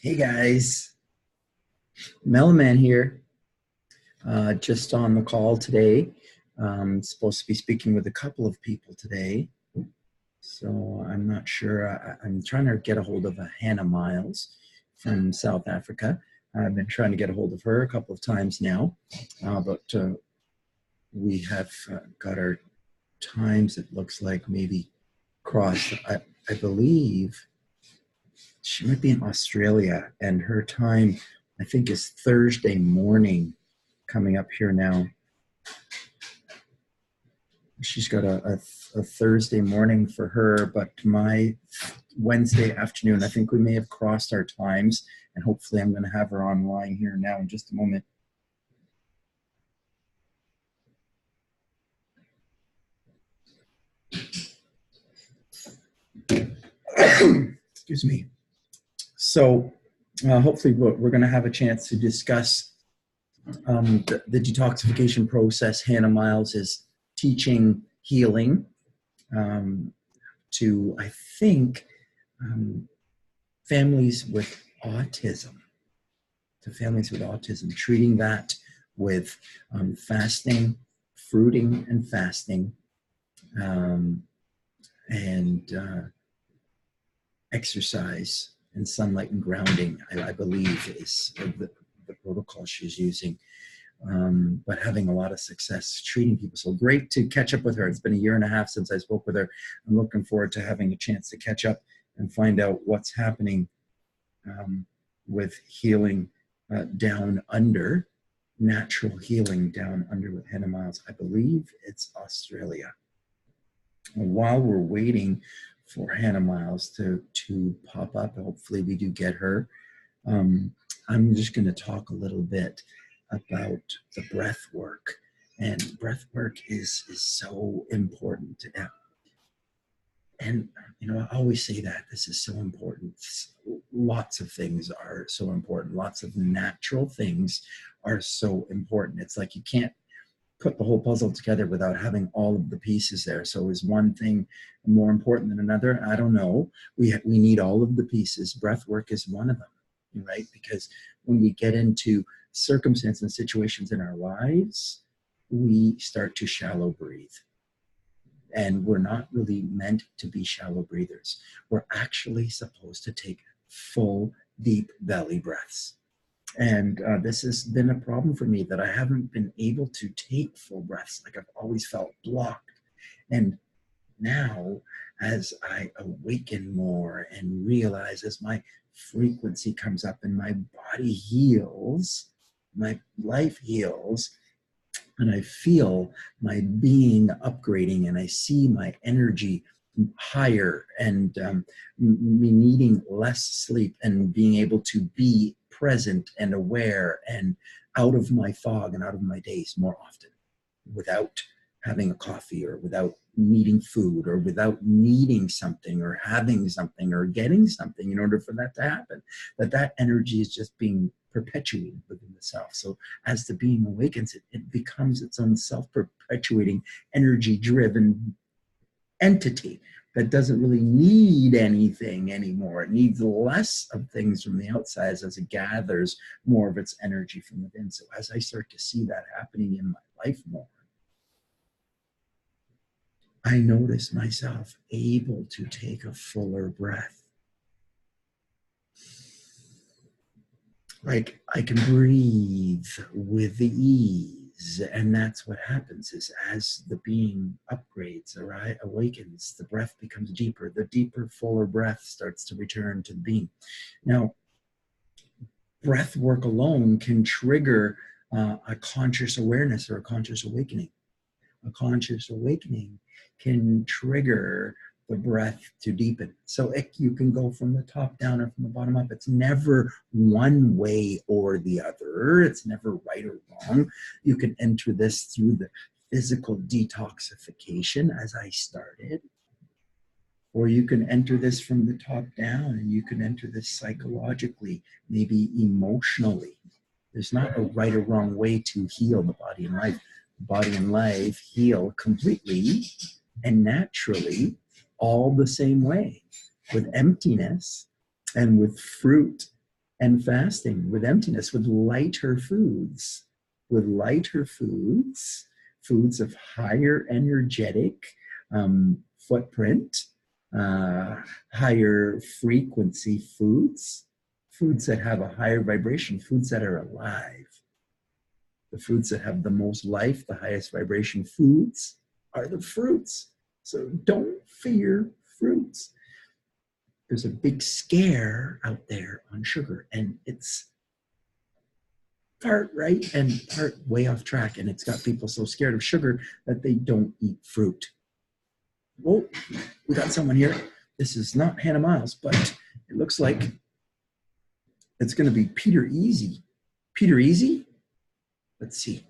Hey guys, Melman here, just on the call today. Supposed to be speaking with a couple of people today, so I'm not sure. I'm trying to get a hold of Hannah Miles from South Africa. I've been trying to get a hold of her a couple of times now, but we have got our times, it looks like, maybe crossed. I believe she might be in Australia, and her time, I think, is Thursday morning coming up here now. She's got a Thursday morning for her, but my Wednesday afternoon, I think we may have crossed our times, and hopefully I'm going to have her online here now in just a moment. Excuse me. So hopefully we're going to have a chance to discuss the detoxification process. Hannah Miles is teaching healing to, I think, families with autism, treating that with fasting, fruiting and fasting, and exercise and sunlight and grounding, I believe is the protocol she's using. But having a lot of success treating people. So great to catch up with her. It's been a year and a half since I spoke with her. I'm looking forward to having a chance to catch up and find out what's happening with healing down under, natural healing down under with Hannah Miles. I believe it's Australia. While we're waiting for Hannah Miles to pop up, hopefully we do get her. I'm just going to talk a little bit about the breath work. And breath work is so important. And, you know, I always say that this is so important. Lots of things are so important. Lots of natural things are so important. It's like you can't put the whole puzzle together without having all of the pieces there. So is one thing more important than another? I don't know. We need all of the pieces. Breath work is one of them, right? Because when we get into circumstances and situations in our lives, we start to shallow breathe. And we're not really meant to be shallow breathers. We're actually supposed to take full, deep belly breaths. And this has been a problem for me, that I haven't been able to take full breaths. Like, I've always felt blocked. And now, as I awaken more and realize, as my frequency comes up and my body heals, my life heals, and I feel my being upgrading, and I see my energy higher, and me needing less sleep and being able to be present and aware and out of my fog and out of my days more often, without having a coffee, or without needing food, or without needing something or having something or getting something in order for that to happen. That energy is just being perpetuated within the self. So as the being awakens, it becomes its own self-perpetuating, energy-driven entity that doesn't really need anything anymore. It needs less of things from the outside as it gathers more of its energy from within. So as I start to see that happening in my life more, I notice myself able to take a fuller breath. Like, I can breathe with the ease. And that's what happens, is as the being upgrades or awakens, the breath becomes deeper. The deeper, fuller breath starts to return to the being. Now, breath work alone can trigger a conscious awareness or a conscious awakening. A conscious awakening can trigger the breath to deepen. So you can go from the top down or from the bottom up. It's never one way or the other. It's never right or wrong. You can enter this through the physical detoxification, as I started, or you can enter this from the top down, and you can enter this psychologically, maybe emotionally. There's not a right or wrong way to heal the body and life. The body and life heal completely and naturally, all the same way, with emptiness and with fruit and fasting, with emptiness, with lighter foods, foods of higher energetic footprint, higher frequency foods that have a higher vibration, foods that are alive. The foods that have the most life, the highest vibration foods are the fruits. So don't fear fruits. There's a big scare out there on sugar, and it's part right and part way off track. And it's got people so scared of sugar that they don't eat fruit. Whoa, we got someone here. This is not Hannah Miles, but it looks like it's going to be Peter Easy. Peter Easy? Let's see.